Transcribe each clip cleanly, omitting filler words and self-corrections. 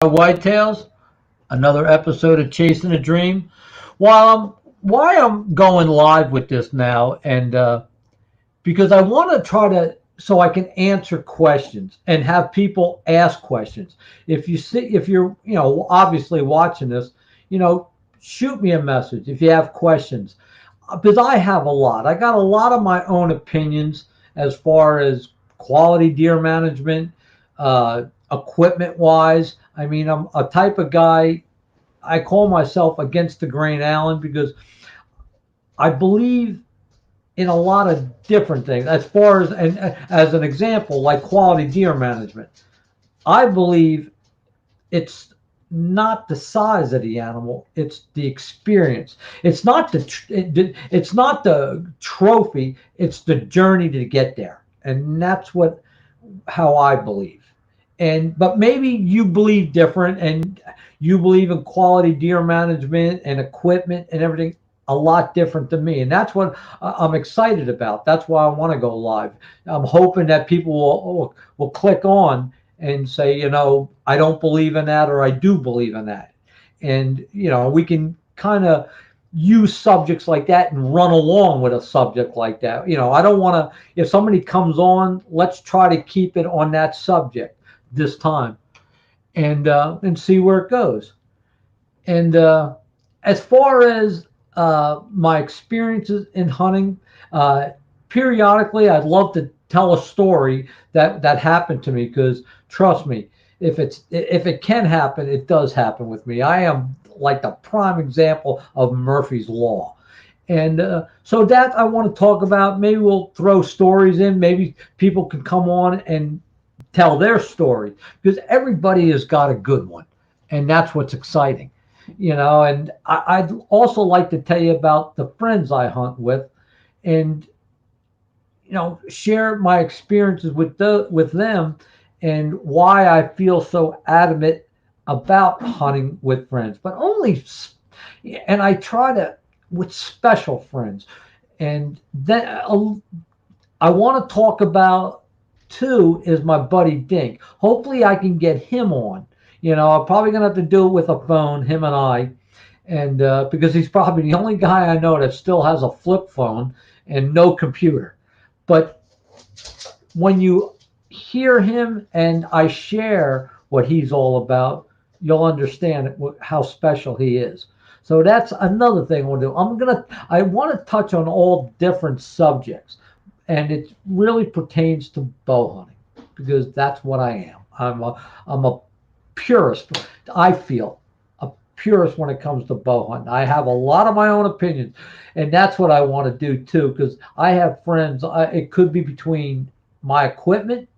Whitetails, another episode of Chasing a Dream. Why I'm going live with this now, and because I want to try to so I can answer questions and have people ask questions. If you're obviously watching this, you know, shoot me a message if you have questions, because I have a lot. I got a lot of my own opinions as far as quality deer management, equipment wise. I mean, I'm a type of guy. I call myself against the grain Allen because I believe in a lot of different things. As far as an example, like quality deer management, I believe it's not the size of the animal; it's the experience. It's not the trophy; it's the journey to get there, and that's what how I believe. And but maybe you believe different, and you believe in quality deer management and equipment and everything a lot different than me, and that's what I'm excited about. That's why I want to go live. I'm hoping that people will click on and say, I don't believe in that, or I do believe in that, and we can kind of use subjects like that and run along with a subject like that. I don't want to. If somebody comes on, let's try to keep it on that subject this time, and see where it goes. And as far as my experiences in hunting, uh, periodically I'd love to tell a story that happened to me, because trust me, if it can happen, it does happen with me. I am like the prime example of Murphy's Law. And so that I want to talk about. Maybe we'll throw stories in. Maybe people can come on and tell their story, because everybody has got a good one, and that's what's exciting. And I'd also like to tell you about the friends I hunt with, and share my experiences with them, and why I feel so adamant about hunting with friends, but only, and I try to, with special friends. And then I want to talk about too is my buddy Dink. Hopefully, I can get him on. I'm probably gonna have to do it with a phone, him and I, and because he's probably the only guy I know that still has a flip phone and no computer. But when you hear him and I share what he's all about, you'll understand how special he is. So that's another thing I want to do. I want to touch on all different subjects, and it really pertains to bow hunting, because that's what I am. I'm a purist. I feel a purist when it comes to bow hunting. I have a lot of my own opinions, and that's what I want to do too. Because I have friends. It could be between my equipment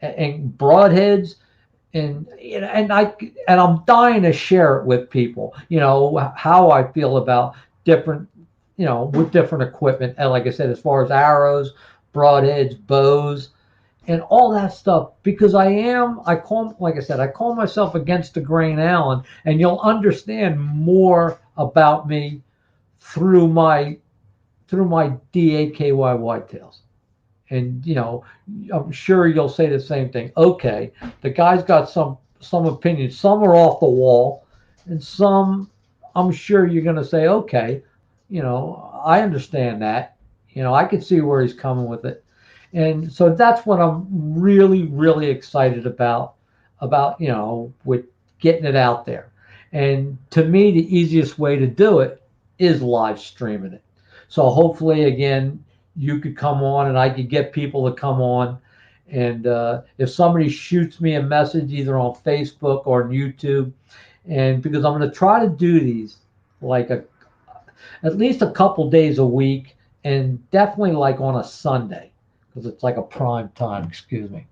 and broadheads, and I'm dying to share it with people. How I feel about different, with different equipment. And like I said, as far as arrows, broadheads, bows, and all that stuff, because like I said, I call myself against the grain Allen, and you'll understand more about me through my DAKY whitetails. And I'm sure you'll say the same thing. Okay, the guy's got some opinions. Some are off the wall, and some, I'm sure you're going to say, okay, I understand that. I can see where he's coming with it. And so that's what I'm really, really excited about, with getting it out there. And to me, the easiest way to do it is live streaming it. So hopefully, again, you could come on and I could get people to come on. And if somebody shoots me a message either on Facebook or on YouTube, and because I'm going to try to do these like at least a couple days a week, and definitely like on a Sunday, because it's like a prime time. Excuse me.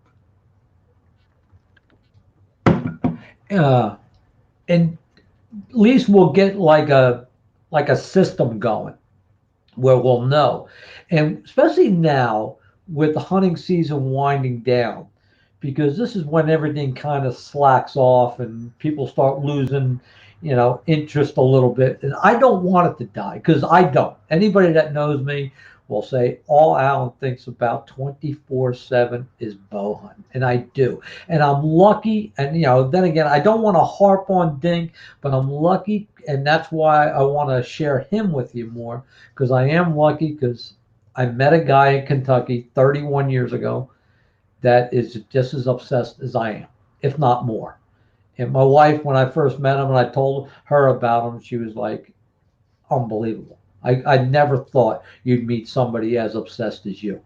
Uh, and at least we'll get like a system going where we'll know, and especially now with the hunting season winding down, because this is when everything kind of slacks off and people start losing, interest a little bit. And I don't want it to die, because I don't. Anybody that knows me will say all Alan thinks about 24/7 is bow hunting. And I do. And I'm lucky. And, then again, I don't want to harp on Dink, but I'm lucky. And that's why I want to share him with you more, because I am lucky, because I met a guy in Kentucky 31 years ago that is just as obsessed as I am, if not more. And my wife, when I first met him and I told her about him, she was like, unbelievable. I never thought you'd meet somebody as obsessed as you.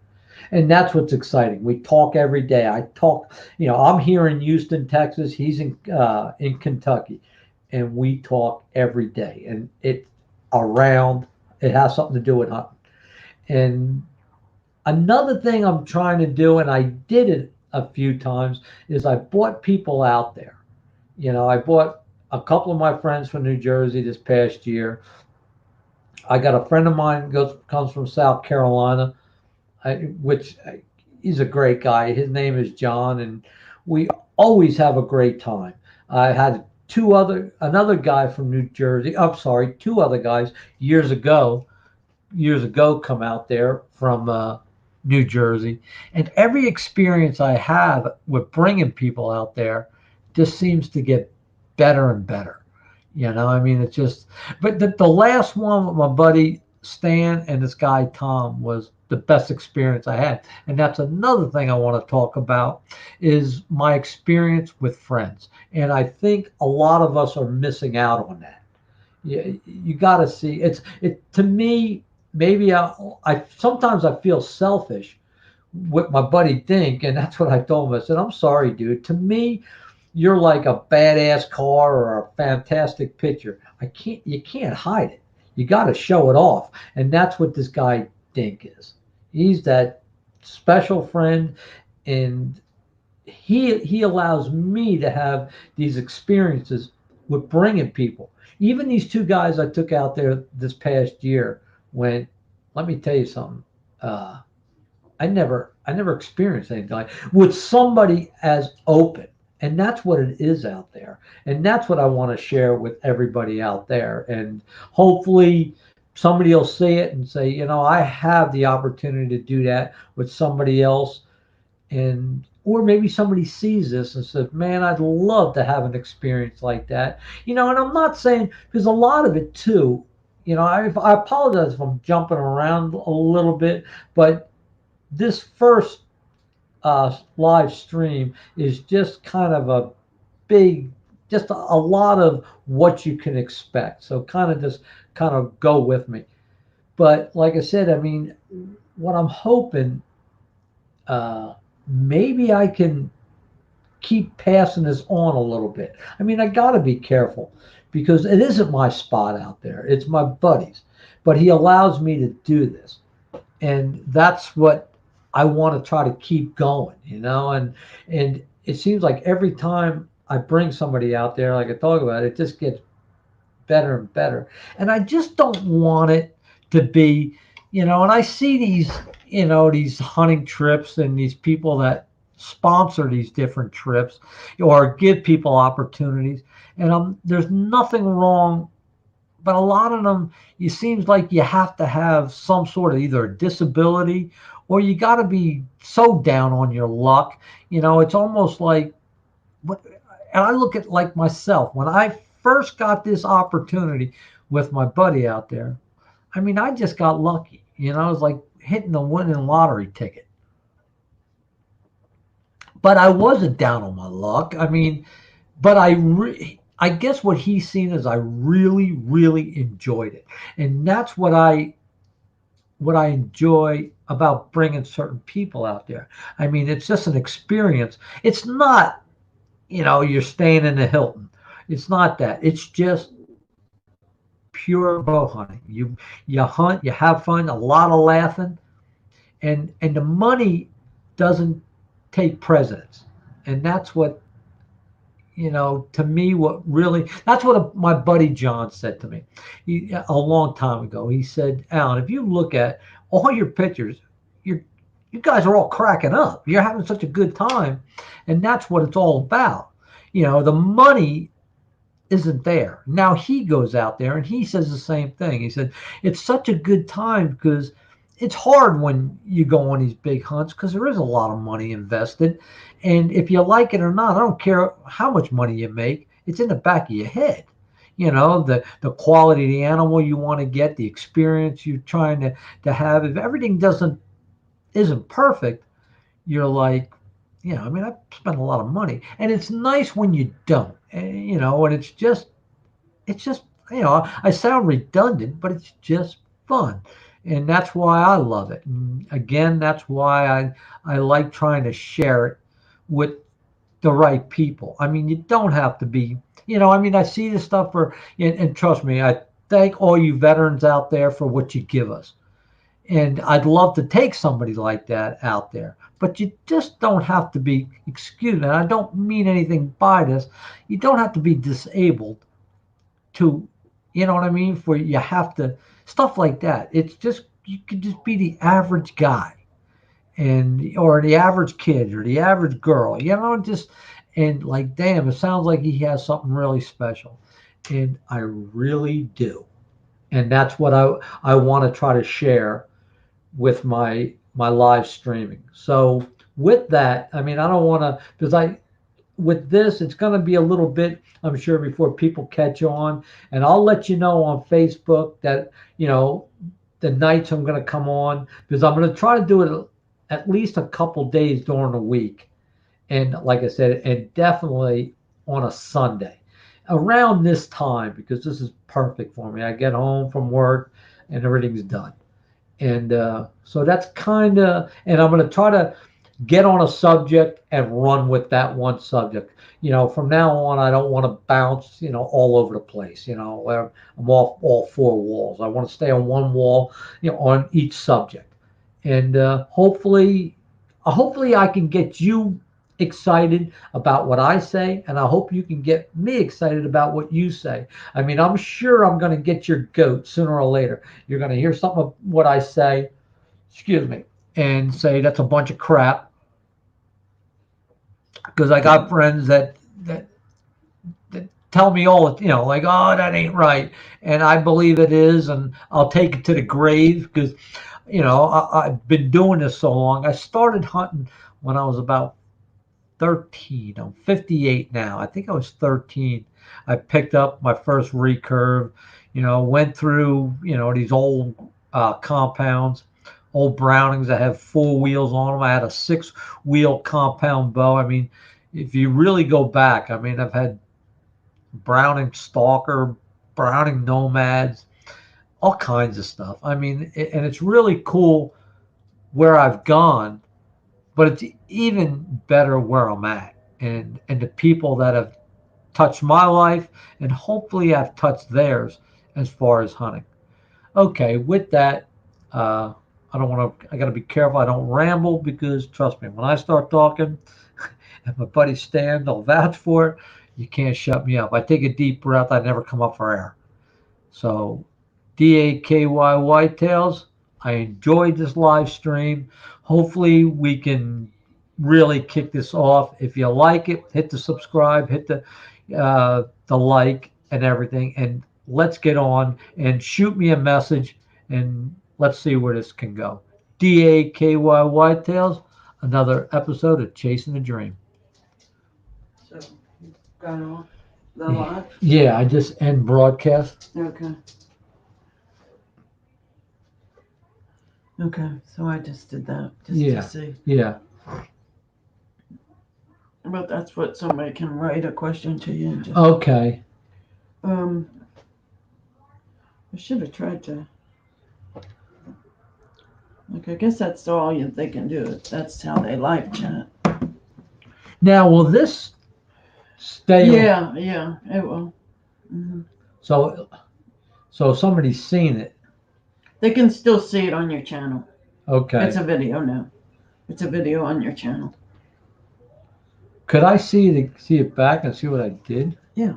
And that's what's exciting. We talk every day. I talk, I'm here in Houston, Texas. He's in Kentucky, and we talk every day. And it has something to do with hunting. And another thing I'm trying to do, and I did it a few times, is I brought people out there. I brought a couple of my friends from New Jersey this past year. I got a friend of mine comes from South Carolina, which he's a great guy. His name is John, and we always have a great time. I had another guy from New Jersey. I'm sorry, two other guys years ago come out there from New Jersey, and every experience I have with bringing people out there just seems to get better and better. I mean, it's just, but the last one with my buddy Stan and this guy Tom was the best experience I had. And that's another thing I want to talk about, is my experience with friends. And I think a lot of us are missing out on that. You got to see it to me. Maybe I sometimes I feel selfish with my buddy Dink, and that's what I told him. I said, I'm sorry, dude. To me, you're like a badass car or a fantastic picture. You can't hide it. You got to show it off. And that's what this guy Dink is. He's that special friend, and he allows me to have these experiences with bringing people. Even these two guys I took out there this past year, when, let me tell you something. I never experienced anything like with somebody as open. And that's what it is out there. And that's what I want to share with everybody out there. And hopefully somebody will see it and say, I have the opportunity to do that with somebody else. Or maybe somebody sees this and says, man, I'd love to have an experience like that. And I'm not saying, because a lot of it too, I apologize if I'm jumping around a little bit, but this first live stream is just kind of just a lot of what you can expect. So kind of go with me. But like I said, I mean, what I'm hoping, maybe I can keep passing this on a little bit. I mean, I got to be careful, because it isn't my spot out there. It's my buddy's. But he allows me to do this. And that's what I want to try to keep going, and it seems like every time I bring somebody out there, like I talk about, it just gets better and better. And I just don't want it to be, and I see these hunting trips and these people that sponsor these different trips or give people opportunities. And there's nothing wrong, but a lot of them, it seems like you have to have some sort of either a disability, or you got to be so down on your luck. It's almost like, and I look at like myself, when I first got this opportunity with my buddy out there, I mean, I just got lucky. It was like hitting the winning lottery ticket. But I wasn't down on my luck. I mean, but I guess what he's seen is I really, really enjoyed it. And that's what I enjoy about bringing certain people out there. I mean, it's just an experience. It's not, you're staying in the Hilton. It's not that. It's just pure bow hunting. You hunt, you have fun, a lot of laughing, and the money doesn't take precedence. And that's what, to me, that's what my buddy John said to me a long time ago. He said, Alan, if you look at all your pictures, you guys are all cracking up. You're having such a good time. And that's what it's all about. The money isn't there. Now he goes out there and he says the same thing. He said, it's such a good time because it's hard when you go on these big hunts because there is a lot of money invested. And if you like it or not, I don't care how much money you make, it's in the back of your head. The quality of the animal you want to get, the experience you're trying to have. If everything isn't perfect, you're like, I mean, I've spent a lot of money. And it's nice when you don't. And it's just I sound redundant, but it's just fun, and that's why I love it. And again, that's why I like trying to share it with the right people. I mean, you don't have to be. I mean, I see this stuff and trust me, I thank all you veterans out there for what you give us. And I'd love to take somebody like that out there. But you just don't have to be, excuse me, and I don't mean anything by this, you don't have to be disabled to, what I mean? For you have to, stuff like that. It's just, you could just be the average guy or the average kid or the average girl, just, and like, damn, it sounds like he has something really special. And I really do. And that's what I want to try to share with my live streaming. So with that, I mean, I don't want to, because with this, it's going to be a little bit, I'm sure, before people catch on. And I'll let you know on Facebook that, the nights I'm going to come on, because I'm going to try to do it at least a couple days during the week. And like I said, and definitely on a Sunday around this time, because this is perfect for me. I get home from work and everything's done. And so that's kind of, and I'm going to try to get on a subject and run with that one subject. From now on, I don't want to bounce, all over the place, where I'm off all four walls. I want to stay on one wall, on each subject. And hopefully I can get you excited about what I say, and I hope you can get me excited about what you say. I mean, I'm sure I'm going to get your goat sooner or later. You're going to hear something of what I say, excuse me, and say that's a bunch of crap, because I got friends that tell me all, like, oh, that ain't right, and I believe it is, and I'll take it to the grave, because I've been doing this so long. I started hunting when I was about 13. I'm 58 now. I think I was 13. I picked up my first recurve, went through, these old compounds, old Brownings that have 4 wheels on them. I had a 6-wheel compound bow. I mean, if you really go back, I mean, I've had Browning Stalker, Browning Nomads, all kinds of stuff. I mean, and it's really cool where I've gone, but it's even better where I'm at, and the people that have touched my life, and hopefully I've touched theirs as far as hunting. Okay, with that, I don't want to. I got to be careful. I don't ramble, because trust me, when I start talking, and my buddy Stan, they'll vouch for it. You can't shut me up. I take a deep breath. I never come up for air. So, DAKY Whitetails, I enjoyed this live stream. Hopefully, we can really kick this off. If you like it, hit the subscribe, hit the like, and everything, and let's get on and shoot me a message, and let's see where this can go. DAKY Whitetails, another episode of Chasing a Dream. So, got on the live? Yeah, I just end broadcast. Okay. Okay, so I just did that just Yeah. to see. Yeah. But that's what somebody can write a question to you. And just, Okay. I should have tried to. Like, I guess that's all they can do. That's how they live chat. Now, will this stay? Yeah, it will. Mm-hmm. So if somebody's seen it. They can still see it on your channel. Okay. It's a video now. It's a video on your channel. Could I see it back and see what I did? Yeah.